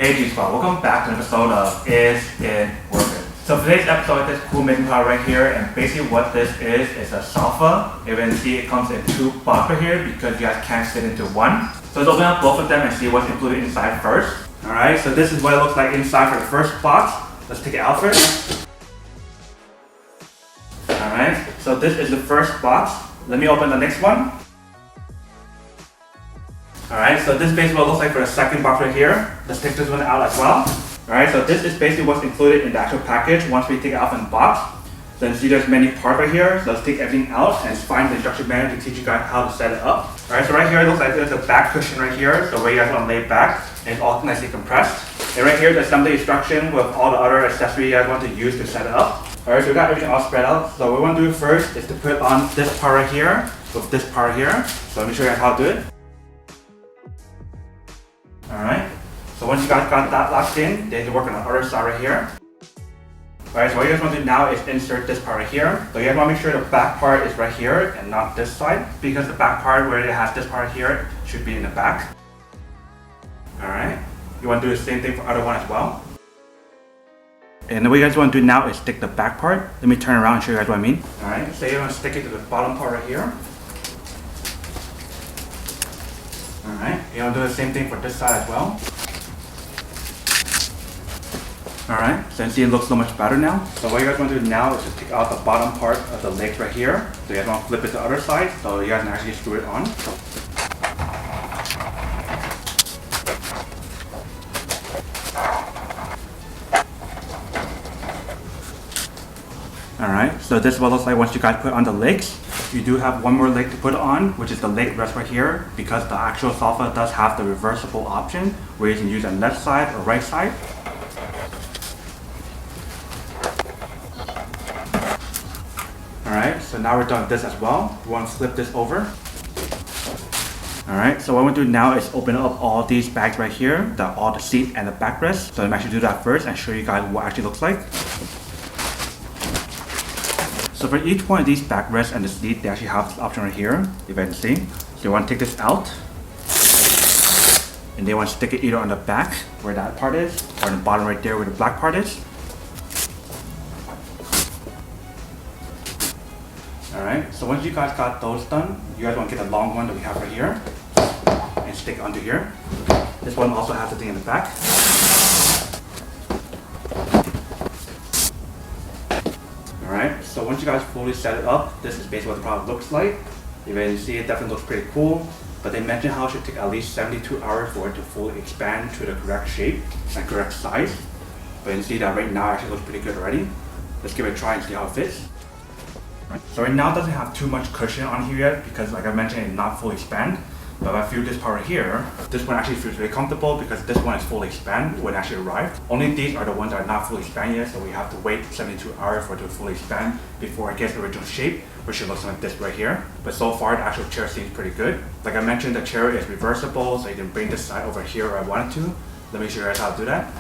Hey G-Squad, welcome back to an episode of Is It Worth It? So today's episode is this cool making product right here, and basically what this is a sofa. You can see it comes in two boxes here because you guys can't fit into one. So let's open up both of them and see what's included inside first. Alright, so this is what it looks like inside for the first box. Let's take it out first. Alright, so this is the first box. Let me open the next one. Alright, so this is basically what it looks like for the second box right here. Let's take this one out as well. Alright, so this is basically what's included in the actual package once we take it out from the box. So you see there's many parts right here. So let's take everything out and find the instruction manual to teach you guys how to set it up. Alright, so right here it looks like there's a back cushion right here. So where you guys want to lay back, and it's all nicely compressed. And right here there's assembly instruction with all the other accessories you guys want to use to set it up. Alright, so we got everything all spread out. So what we want to do first is to put on this part right here with this part here. So let me show you guys how to do it. Alright, so once you guys got that locked in, then you work on the other side right here. Alright, so what you guys want to do now is insert this part right here. So you guys want to make sure the back part is right here and not this side, because the back part where it has this part here should be in the back. Alright, you want to do the same thing for the other one as well. And what you guys want to do now is stick the back part. Let me turn around and show you guys what I mean. Alright, so you're going to stick it to the bottom part right here. Alright, you're going to do the same thing for this side as well. Alright, so you see it looks so much better now. So what you guys want to do now is just take out the bottom part of the legs right here. So you guys want to flip it to the other side so you guys can actually screw it on. Alright, so this is what it looks like once you guys put on the legs. You do have one more leg to put on, which is the leg rest right here, because the actual sofa does have the reversible option where you can use on left side or right side. Alright, so now we're done with this as well. We want to flip this over. Alright, so what we're going to do now is open up all these bags right here, all the seat and the backrest. So let me actually do that first and show you guys what it actually looks like. So for each one of these backrests and the seat, they actually have this option right here, if you can see. So you want to take this out, and they want to stick it either on the back, where that part is, or on the bottom right there where the black part is. Alright, so once you guys got those done, you guys want to get the long one that we have right here, and stick it under here. This one also has the thing in the back. Alright, so once you guys fully set it up, this is basically what the product looks like. You can see it definitely looks pretty cool, but they mentioned how it should take at least 72 hours for it to fully expand to the correct shape and correct size. But you can see that right now it actually looks pretty good already. Let's give it a try and see how it fits. So right now it doesn't have too much cushion on here yet because, like I mentioned, it's not fully expand. But if I feel this part right here, this one actually feels very comfortable because this one is fully expand when it actually arrived. Only these are the ones that are not fully expand yet, so we have to wait 72 hours for it to fully expand before it gets the original shape, which should look like this right here. But so far, the actual chair seems pretty good. Like I mentioned, the chair is reversible, so you can bring this side over here if I wanted to. Let me show you guys how to do that.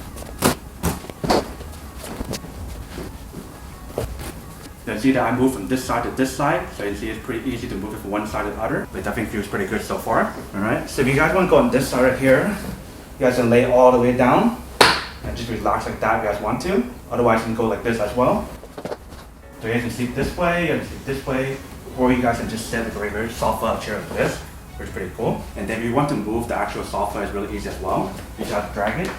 You see that I moved from this side to this side, so you can see it's pretty easy to move it from one side to the other, but it definitely feels pretty good so far. Alright, so if you guys want to go on this side right here, you guys can lay all the way down and just relax like that if you guys want to. Otherwise you can go like this as well. So you guys can sleep this way, you can sleep this way, or you guys can just sit like a regular sofa chair like this, which is pretty cool. And then if you want to move the actual sofa, it's really easy as well. You just have to drag it.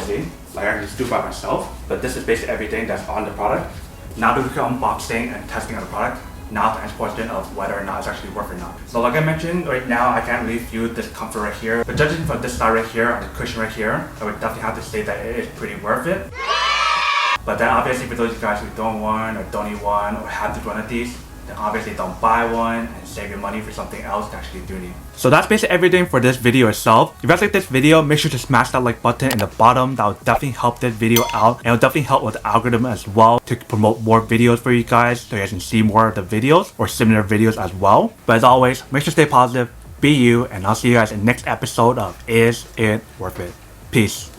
See, like I can just do it by myself, but this is basically everything that's on the product. Now that we can unboxing and testing of the product, now to answer the question of whether or not it's actually worth it or not. So like I mentioned, right now I can't really feel this comfort right here, but judging from this side right here, on the cushion right here, I would definitely have to say that it is pretty worth it. But then obviously for those of you guys who don't want or don't need one or have to do one of these, then obviously don't buy one and save your money for something else to actually do need. So that's basically everything for this video itself. If you guys like this video, make sure to smash that like button in the bottom. That will definitely help this video out, and it will definitely help with the algorithm as well to promote more videos for you guys so you guys can see more of the videos or similar videos as well. But as always, make sure to stay positive, be you, and I'll see you guys in the next episode of Is It Worth It? Peace.